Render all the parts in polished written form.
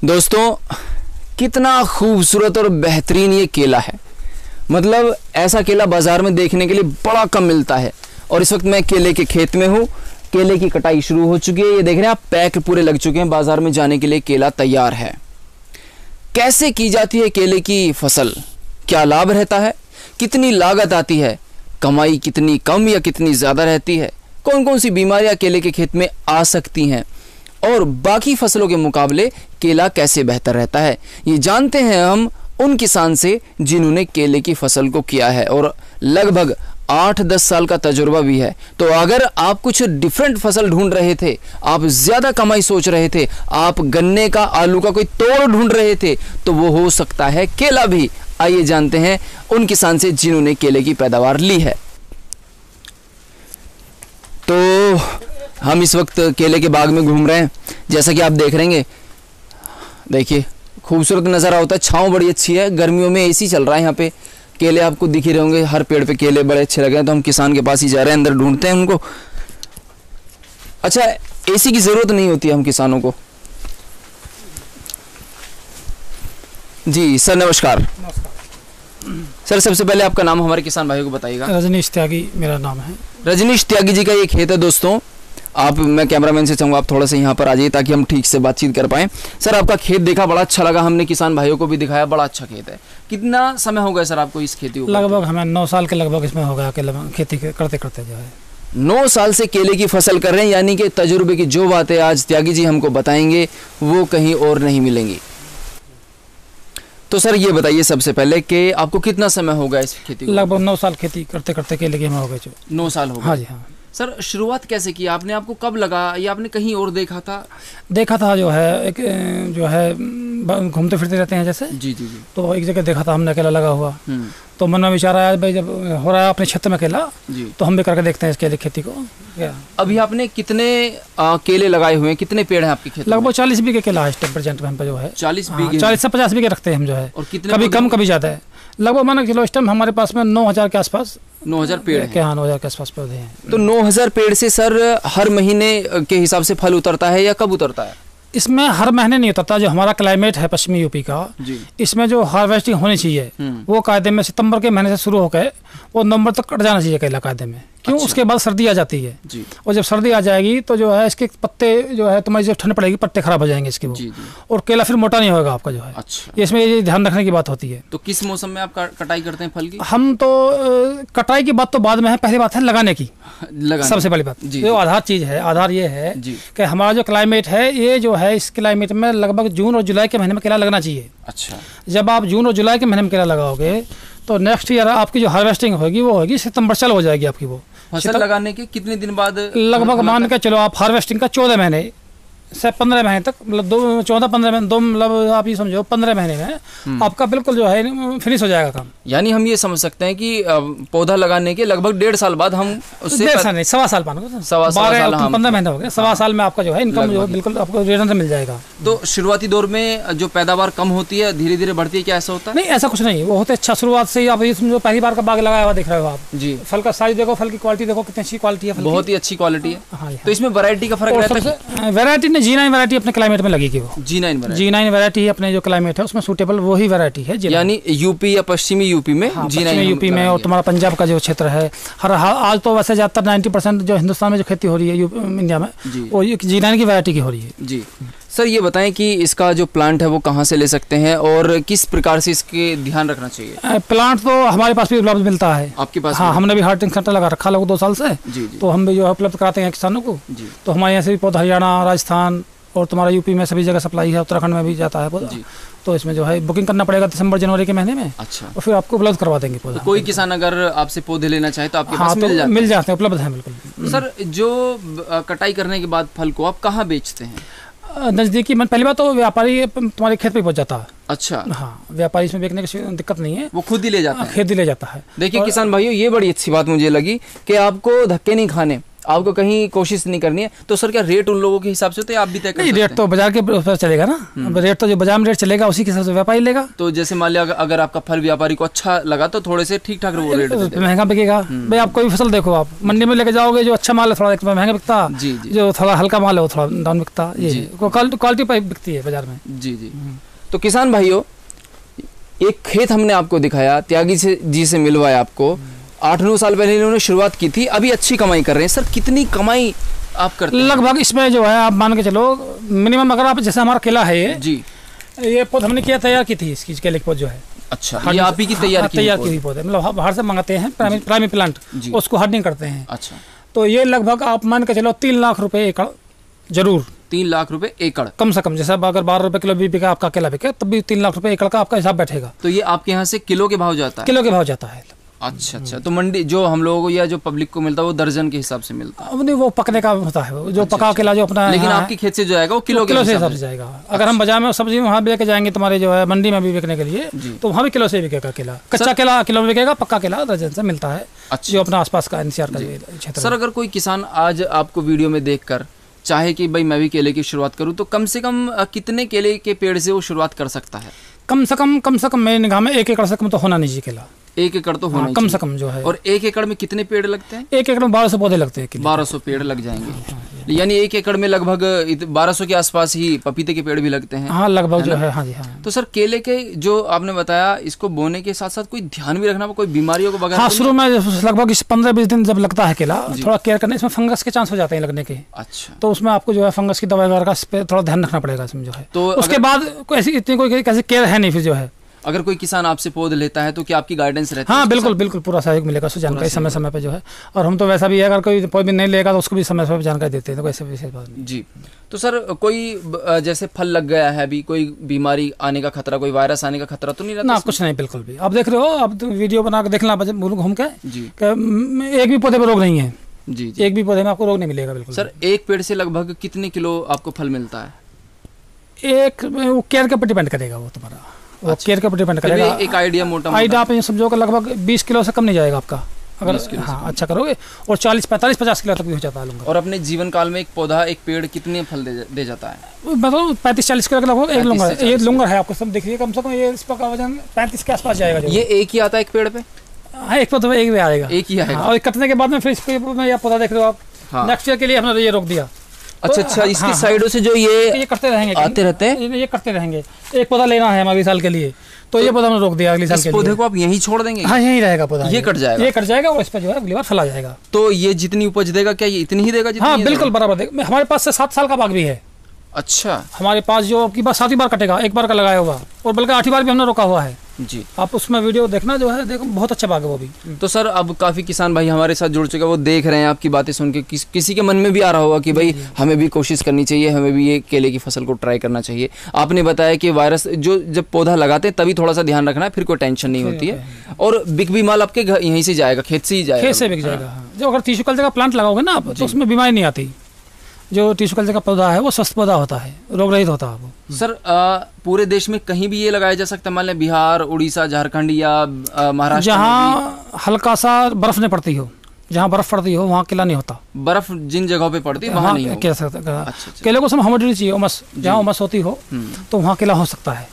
दोस्तों, कितना खूबसूरत और बेहतरीन ये केला है। मतलब ऐसा केला बाजार में देखने के लिए बड़ा कम मिलता है। और इस वक्त मैं केले के खेत में हूँ। केले की कटाई शुरू हो चुकी है। ये देख रहे हैं आप, पैक पूरे लग चुके हैं। बाजार में जाने के लिए केला तैयार है। कैसे की जाती है केले की फसल, क्या लाभ रहता है, कितनी लागत आती है, कमाई कितनी कम या कितनी ज़्यादा रहती है, कौन कौन सी बीमारियां केले के खेत में आ सकती हैं और बाकी फसलों के मुकाबले केला कैसे बेहतर रहता है, ये जानते हैं हम उन किसान से जिन्होंने केले की फसल को किया है और लगभग 8-10 साल का तजुर्बा भी है। तो अगर आप कुछ डिफरेंट फसल ढूंढ रहे थे, आप ज़्यादा कमाई सोच रहे थे, आप गन्ने का आलू का कोई तोड़ ढूंढ रहे थे, तो वो हो सकता है केला भी। आइए जानते हैं उन किसान से जिन्होंने केले की पैदावार ली है। तो हम इस वक्त केले के बाग में घूम रहे हैं। जैसा कि आप देख रहे हैं, देखिए खूबसूरत नज़ारा होता है। छाँव बड़ी अच्छी है। गर्मियों में एसी चल रहा है यहाँ पे। केले आपको दिख ही रहे होंगे, हर पेड़ पे केले बड़े अच्छे लगे हैं। तो हम किसान के पास ही जा रहे हैं, अंदर ढूंढते हैं उनको। अच्छा, एसी की ज़रूरत नहीं होती है हम किसानों को। जी सर, नमस्कार। सर, सबसे पहले आपका नाम हमारे किसान भाइयों को बताइएगा। रजनीश त्यागी मेरा नाम है। रजनीश त्यागी जी का ये खेत है दोस्तों। मैं कैमरामैन से चाहूँगा आप थोड़ा सा यहाँ पर आ जाइए ताकि हम ठीक से बातचीत कर पाएँ। सर, आपका खेत देखा, बड़ा अच्छा लगा। हमने किसान भाइयों को भी दिखाया, बड़ा अच्छा खेत है। कितना समय हो गया सर आपको इस खेती को? लगभग हमें 9 साल के लगभग इसमें हो गया खेती करते करते जो है। 9 साल से केले की फसल कर रहे हैं, यानी कि तजुर्बे की जो बातें आज त्यागी जी हमको बताएंगे वो कहीं और नहीं मिलेंगी। तो सर ये बताइए सबसे पहले कि आपको कितना समय हो गया इस खेती को? लगभग 9 साल खेती करते करते केले के में हो गए। 9 साल हो गए। हाँ जी हाँ। सर, शुरुआत कैसे की आपने? आपको कब लगा या आपने कहीं और देखा था? देखा था जो है, एक जो है घूमते फिरते रहते हैं जैसे। जी जी जी। तो एक जगह देखा था हमने केला लगा हुआ। तो मन में विचार आया, भाई जब हो रहा है अपने क्षेत्र में केला, तो हम भी करके देखते हैं इस केले खेती को। क्या अभी आपने कितने केले लगाए हुए हैं, कितने पेड़ हैं आपके खेत में? लगभग 40 बीघे केला है इस टाइम प्रेजेंट में हम पे जो है। 40 बीघे? 40 से 50 बीघे रखते हैं हम जो है। और कितने? कभी कम कभी ज़्यादा है। लगभग माना किलो इस टाइम हमारे पास में 9000 के आसपास 9000 पेड़ हैं। क्या? 9000 के आसपास पौधे हैं। तो 9000 पेड़ से सर हर महीने के हिसाब से फल उतरता है या कब उतरता है? इसमें हर महीने नहीं उतरता। जो हमारा क्लाइमेट है पश्चिमी यूपी का, इसमें जो हार्वेस्टिंग होनी चाहिए वो कायदे में सितंबर के महीने से शुरू होकर वो नवंबर तक कट जाना चाहिए केला कायदे में। क्यों? उसके बाद सर्दी आ जाती है जी। और जब सर्दी आ जाएगी तो जो है इसके पत्ते जो है, तुम्हारी जब ठंड पड़ेगी पत्ते खराब हो जाएंगे इसके वो जी। और केला फिर मोटा नहीं होगा आपका जो है। अच्छा। इसमें ये ध्यान रखने की बात होती है। तो किस मौसम में आप कटाई करते हैं फल की? हम तो कटाई की बात तो बाद में है, पहली बात है लगाने की। सबसे पहली बात जो आधार चीज है, आधार ये है कि हमारा जो क्लाइमेट है, ये जो है इस क्लाइमेट में लगभग जून और जुलाई के महीने में केला लगना चाहिए। अच्छा। जब आप जून और जुलाई के महीने में केला लगाओगे तो नेक्स्ट ईयर आपकी जो हार्वेस्टिंग होगी वो होगी सितंबर चल हो जाएगी आपकी वो। फसल लगाने के कितने दिन बाद? लगभग मान के चलो आप हार्वेस्टिंग का 14 महीने से 15 महीने तक, मतलब 14-15 महीने, मतलब आप ये समझो 15 महीने में आपका बिल्कुल जो है फिनिश हो जाएगा काम। यानी हम ये समझ सकते हैं कि पौधा लगाने के लगभग 1.5 साल बाद हम उससे 1.5 साल नहीं, 1.25 साल पानो, 15 महीने हो गए, 1.25 साल में आपका जो है इनकम जो है बिल्कुल आपको रिटर्न से मिल जाएगा। तो शुरुआती दौर में जो पैदावार कम होती है धीरे धीरे बढ़ती है, क्या ऐसा होता है? नहीं, ऐसा कुछ नहीं, वो होते अच्छा। शुरुआत से ही आप ये समझो पहली बार का बाग लगाया हुआ देख रहे हो आप जी। फल का साइज देखो, फल की क्वालिटी देखो, कितनी अच्छी क्वालिटी है, बहुत ही अच्छी क्वालिटी है। तो इसमें वैरायटी का फर्क रहता है? वैरायटी ने G9 वैरायटी अपने क्लाइमेट में लगेगी वो। G9 वैरायटी है अपने जो क्लाइमेट है उसमें सूटेबल वही वैरायटी है। यानी यूपी या पश्चिमी यूपी में G9 यूपी में, और तुम्हारा पंजाब का जो क्षेत्र है, हर आज तो वैसे ज्यादातर 90% जो हिंदुस्तान में जो खेती हो रही है इंडिया में वो G9 की वैरायटी की हो रही है जी। सर ये बताएं कि इसका जो प्लांट है वो कहाँ से ले सकते हैं और किस प्रकार से इसके ध्यान रखना चाहिए? प्लांट तो हमारे पास भी उपलब्ध मिलता है। आपके पास? हाँ, हमने भी हार्टिंग सेंटर लगा रखा लगभग 2 साल से जी। तो हम भी जो है उपलब्ध कराते हैं किसानों को। तो हमारे यहाँ से भी पौधा हरियाणा, राजस्थान और तुम्हारा यूपी में सभी जगह सप्लाई है, उत्तराखंड में भी जाता है पौधा। तो इसमें जो है बुकिंग करना पड़ेगा दिसंबर जनवरी के महीने में। अच्छा। और फिर आपको उपलब्ध करवा देंगे पौधा। तो कोई किसान अगर आपसे पौधे लेना चाहे तो आपके पास मिल जाते हैं, उपलब्ध है बिल्कुल। सर, जो कटाई करने के बाद फल को आप कहाँ बेचते हैं? नज़दीकी पहली बात तो व्यापारी तुम्हारे खेत पे पहुंच जाता है। अच्छा। हाँ, व्यापारी इसमें बेचने की दिक्कत नहीं है, वो खुद ही ले जाता है। खुद ही ले जाता है। देखिए किसान भाइयों, ये बड़ी अच्छी बात मुझे लगी कि आपको धक्के नहीं खाने, आपको कहीं कोशिश नहीं करनी है। तो सर क्या रेट उन लोगों के हिसाब से होते हैं, आप भी तय कर सकते हैं? रेट तो बाजार के ऊपर चलेगा ना, रेट तो जो बाजार में रेट चलेगा उसी के हिसाब से व्यापारी लेगा। तो जैसे मान लिया अगर आपका फल व्यापारी को अच्छा लगा तो थोड़े से ठीक ठाक वो रेट महंगा बिकेगा। भाई आप कोई फसल देखो, आप मंडी में लेके जाओगे, जो अच्छा माल है थोड़ा महंगा बिकता, जो थोड़ा हल्का माल है वो थोड़ा डाउन बिकता, ये क्वालिटी पर बिकती है बाजार में। जी जी। तो किसान भाइयों, एक खेत हमने आपको दिखाया, त्यागी जी से मिलवाया आपको, 8-9 साल पहले इन्होंने शुरुआत की थी, अभी अच्छी कमाई कर रहे हैं। सर कितनी कमाई आप करते हैं? लगभग इसमें जो है आप मान के चलो मिनिमम, अगर आप जैसे हमारा केला है ये पौध हमने किया, तैयार की थी इसकी, केले की पौध जो है। अच्छा, ये आप ही की तैयार की हुई पौध है, मतलब बाहर से मंगाते हैं प्राइमरी प्लांट, उसको हार्डनिंग करते हैं। अच्छा, तो ये लगभग आप मान के चलो 3 लाख रुपए एकड़ जरूर। 3 लाख रुपए एकड़ कम से कम, जैसे अगर 12 रुपए किलो भी बिका आपका केला बिके, तब भी 3 लाख रुपए एकड़ का आपका हिसाब बैठेगा। तो ये आपके यहाँ से किलो के भाव जाता है? किलो के भाव जाता है। अच्छा अच्छा। तो मंडी जो हम लोगों को या जो पब्लिक को मिलता है वो दर्जन के हिसाब से मिलता है? नहीं, वो पकने का होता है, जो पका केला जो अपना। लेकिन आपके खेत से जो आएगा वो किलो के हिसाब से जाएगा। अगर हम बाजार में सब्जी वहाँ लेके जाएंगे तुम्हारे जो है मंडी में भी बिकने के लिए, तो वहाँ भी किलो से बिकेगा केला। कच्चा केला किलो में बिकेगा, पक्का केला दर्जन से मिलता है, जो अपना आसपास का एनसीआर का क्षेत्र। सर अगर कोई किसान आज आपको वीडियो में देख कर चाहे कि भाई मैं भी केले की शुरुआत करूं, तो कम से कम कितने केले के पेड़ से वो शुरुआत कर सकता है? कम से कम मेरी निगाह में 1 एकड़ से कम तो होना नहीं चाहिए केला। 1 एकड़ तो होना कम से कम जो है। और 1 एकड़ में कितने पेड़ लगते हैं? 1 एकड़ में 1200 पौधे लगते हैं। 1200 पेड़ लग जाएंगे, यानी 1 एकड़ में लगभग 1200 के आसपास ही पपीते के पेड़ भी लगते हैं। हाँ, लगभग जो है। हाँ जी, हाँ। तो सर केले के जो आपने बताया, इसको बोने के साथ साथ कोई ध्यान भी रखना, कोई बीमारियों को बगैर? हाँ, शुरू में लगभग 15-20 दिन जब लगता है केला, थोड़ा केयर करना, इसमें फंगस के चांस हो जाते हैं लगने के। अच्छा। तो उसमें आपको जो है फंगस की दवाई वगैरह का थोड़ा ध्यान रखना पड़ेगा इसमें जो है। तो उसके बाद इतनी कोई कैसे केयर है नहीं फिर जो है। अगर कोई किसान आपसे पौध लेता है तो क्या आपकी गाइडेंस रहती है? हाँ, बिल्कुल पूरा सहयोग मिलेगा, उसको जानकारी समय पे जो है। और हम तो वैसा भी है, अगर कोई पौध भी नहीं लेगा तो उसको भी समय पे जानकारी देते हैं, तो वैसे विशेष बात नहीं। जी। तो सर कोई जैसे फल लग गया है, अभी कोई बीमारी आने का खतरा, कोई वायरस आने का खतरा तो नहीं रहता? ना, कुछ नहीं, बिल्कुल भी। आप देख रहे हो, आप वीडियो बना के देखना घूम के, एक भी पौधे पर रोग नहीं है। जी। एक भी पौधे में आपको रोग नहीं मिलेगा, बिल्कुल। सर एक पेड़ से लगभग कितने किलो आपको फल मिलता है? केयर के ऊपर डिपेंड करेगा वो तुम्हारा, वो केयर के ऊपर डिपेंड करेगा। एक आइडिया मोटा आप ये समझो कि लगभग 20 किलो से कम नहीं जाएगा आपका, अगर हाँ अच्छा करोगे। और 40-45-50 किलो तक भी हो जाता है। और अपने जीवन काल में एक पौधा, एक पेड़ कितने फल दे जाता है? मतलब 35-40 किलो लगभग एक लूंगा। ये लूंगा है, आपको सब देखिए, कम से कम ये इसका वजन 35 के आसपास जाएगा। ये एक ही आता है एक पेड़ पे? हाँ, एक पौधा एक भी आएगा, एक ही आएगा। और कटने के बाद में फिर इस पे पौधा देख रहे हो आप, नेक्स्ट ईयर के लिए हमने ये रोक दिया। अच्छा, इसकी साइडों से जो ये करते रहेंगे, आते रहते हैं, ये करते रहेंगे। एक पौधा लेना है अगले साल के लिए, तो ये पौधा हमने रोक दिया अगले साल के लिए। पौधे को आप यहीं छोड़ देंगे? हाँ, यहीं रहेगा पौधा, ये कट जाएगा और इस पर जो है अगली बार फल आ जाएगा। तो ये जितनी उपज देगा, क्या ये इतनी ही देगा? हाँ, बिल्कुल बराबर देगा। हमारे पास से 7 साल का बाग भी है। अच्छा। हमारे पास जो आपकी बात 7 बार कटेगा, 1 बार का लगाया हुआ, और बल्कि 8 बार भी हमने रोका हुआ है। जी। आप उसमें वीडियो देखना, जो है देखो, बहुत अच्छा बाग है वो भी। तो सर अब काफ़ी किसान भाई हमारे साथ जुड़ चुके हैं, वो देख रहे हैं आपकी बातें सुन के, किसी के मन में भी आ रहा होगा कि भाई हमें भी कोशिश करनी चाहिए, हमें भी ये केले की फसल को ट्राई करना चाहिए। आपने बताया कि वायरस जो जब पौधा लगाते हैं तभी थोड़ा सा ध्यान रखना है, फिर कोई टेंशन नहीं होती है। और बिक भी माल आपके यहीं से जाएगा, खेत से ही जाएगा? खेत से बिक जाएगा। जो अगर टिश्यू कल्चर का प्लांट लगाओगे ना आप, तो उसमें बीमारी नहीं आती। जो टिश्यू कल्चर का पौधा है वो स्वस्थ पौधा होता है, रोग रहित होता है वो। सर पूरे देश में कहीं भी ये लगाया जा सकता है? मान लें बिहार, उड़ीसा, झारखंड या महाराष्ट्र, जहाँ हल्का सा बर्फ नहीं पड़ती हो, जहाँ बर्फ पड़ती हो वहाँ केला नहीं होता। बर्फ जिन जगहों पे पड़ती है वहाँ नहीं कह सकता। केले को सब ह्यूमिडिटी चाहिए, उमस, जहाँ उमस होती हो तो वहाँ केला हो सकता है।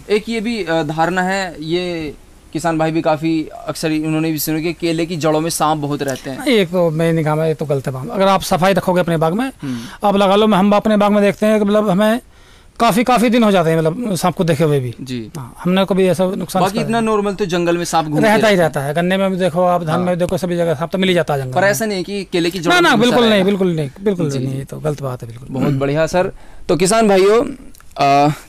एक ये भी धारणा है, ये किसान भाई भी काफी अक्सर उन्होंने भी सुना कि केले की जड़ों में सांप बहुत रहते हैं। एक तो मेरी निगाह में तो गलत है। अगर आप सफाई रखोगे अपने बाग में, आप लगा लो, हम अपने बाग में देखते हैं कि मतलब हमें काफी दिन हो जाते हैं मतलब सांप को देखे हुए भी। जी। हमने कभी ऐसा नुकसान, बाकी इतना नॉर्मल तो जंगल में सांप रहता ही रहता है। गन्ने में भी देखो आप, धान में भी देखो, सभी जगह सांप तो मिल ही जाता है जंगल। पर ऐसा नहीं कि केले की जड़ों? ना, बिल्कुल नहीं, बिल्कुल नहीं, ये तो गलत बात है, बिल्कुल। बहुत बढ़िया सर। तो किसान भाइयों,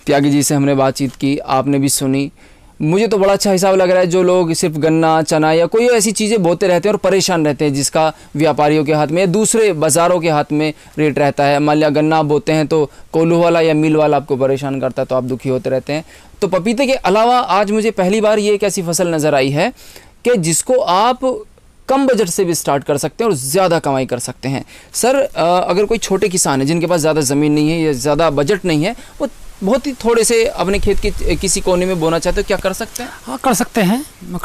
त्यागी जी से हमने बातचीत की, आपने भी सुनी। मुझे तो बड़ा अच्छा हिसाब लग रहा है, जो लोग सिर्फ गन्ना, चना या कोई ऐसी चीज़ें बोते रहते हैं और परेशान रहते हैं, जिसका व्यापारियों के हाथ में या दूसरे बाज़ारों के हाथ में रेट रहता है। मान लिया गन्ना बोते हैं तो कोल्हू वाला या मिल वाला आपको परेशान करता है, तो आप दुखी होते रहते हैं। तो पपीते के अलावा आज मुझे पहली बार ये एक ऐसी फसल नज़र आई है कि जिसको आप कम बजट से भी स्टार्ट कर सकते हैं और ज़्यादा कमाई कर सकते हैं। सर अगर कोई छोटे किसान है जिनके पास ज़्यादा ज़मीन नहीं है या ज़्यादा बजट नहीं है, वो बहुत ही थोड़े से अपने खेत के किसी कोने में बोना चाहते हो, क्या कर सकते हैं? हाँ कर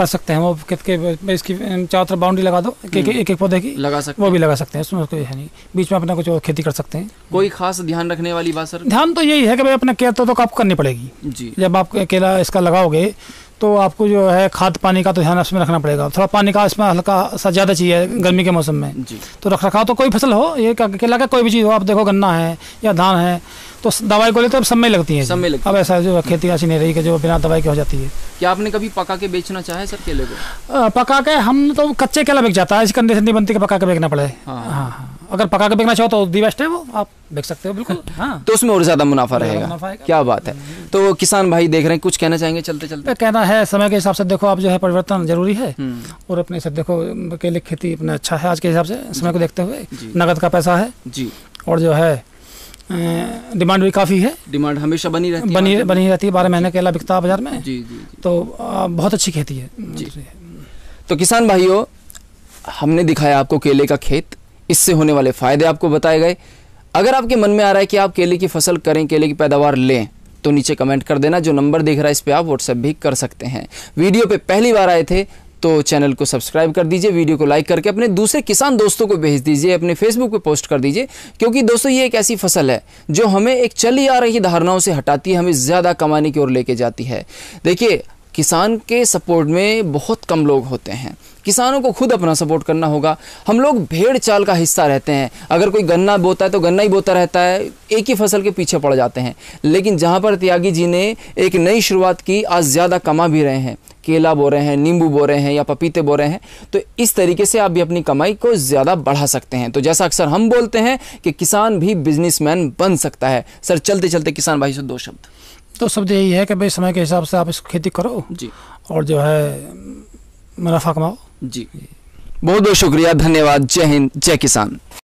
सकते हैं, वो खेत के इसकी चारों तरफ बाउंड्री लगा दो, एक पौधे की लगा सकते वो भी लगा सकते हैं, उसमें कोई है नहीं, बीच में अपना कुछ खेती कर सकते हैं। कोई खास ध्यान रखने वाली बात सर? ध्यान तो यही है कि भाई अपने केयर तो आपको करनी पड़ेगी जी। जब आप केला इसका लगाओगे तो आपको जो है खाद पानी का तो ध्यान इसमें रखना पड़ेगा, थोड़ा पानी का इसमें हल्का सा ज़्यादा चाहिए गर्मी के मौसम में जी। तो रख रखाव तो कोई फसल हो, ये केला का कोई भी चीज़ हो, आप देखो गन्ना है या धान है तो दवाई गोली तो अब सब में लगती है, सब में लगती अब ऐसा जो खेती ऐसी नहीं रही कि जो बिना दवाई की हो जाती है। क्या आपने कभी पका के बेचना चाहा है सर केले को? पका के हम तो कच्चे केला बिक जाता है, इस कंडीशन नहीं बनती कि पका के बेचना पड़े। हाँ, अगर पका के बेचना चाहो तो दी बेस्ट है, वो आप बेच सकते हो बिल्कुल। हाँ, तो उसमें और ज्यादा मुनाफा रहेगा। क्या बात है। तो किसान भाई देख रहे हैं, कुछ कहना चाहेंगे चलते चलते? कहना है समय के हिसाब से देखो आप जो है परिवर्तन जरूरी है, और अपने से देखो केले की खेती अपना अच्छा है आज के हिसाब से, समय को देखते हुए नगद का पैसा है जी, और जो है डिमांड भी काफ़ी है, डिमांड हमेशा बनी रहती है, बनी रहती है, 12 महीने केला बिकता है बाजार में जी जी, तो बहुत अच्छी खेती है जी। तो किसान भाइयों, हमने दिखाया आपको केले का खेत, इससे होने वाले फायदे आपको बताए गए। अगर आपके मन में आ रहा है कि आप केले की फसल करें, केले की पैदावार लें, तो नीचे कमेंट कर देना, जो नंबर दिख रहा है इस पे आप व्हाट्सएप भी कर सकते हैं। वीडियो पे पहली बार आए थे तो चैनल को सब्सक्राइब कर दीजिए, वीडियो को लाइक करके अपने दूसरे किसान दोस्तों को भेज दीजिए, अपने फेसबुक पे पोस्ट कर दीजिए, क्योंकि दोस्तों ये एक ऐसी फसल है जो हमें एक चली आ रही धारणाओं से हटाती है, हमें ज़्यादा कमाने की ओर लेके जाती है। देखिए, किसान के सपोर्ट में बहुत कम लोग होते हैं, किसानों को खुद अपना सपोर्ट करना होगा। हम लोग भेड़ चाल का हिस्सा रहते हैं, अगर कोई गन्ना बोता है तो गन्ना ही बोता रहता है, एक ही फसल के पीछे पड़ जाते हैं। लेकिन जहाँ पर त्यागी जी ने एक नई शुरुआत की, आज ज़्यादा कमा भी रहे हैं, केला बो रहे हैं, नींबू बो रहे हैं या पपीते बो रहे हैं, तो इस तरीके से आप भी अपनी कमाई को ज़्यादा बढ़ा सकते हैं। तो जैसा अक्सर हम बोलते हैं कि किसान भी बिजनेसमैन बन सकता है। सर चलते चलते किसान भाई से 2 शब्द। तो शब्द यही है कि भाई समय के हिसाब से आप इस खेती करो जी, और जो है मुनाफा कमाओ जी। बहुत बहुत शुक्रिया, धन्यवाद, जय हिंद, जय किसान।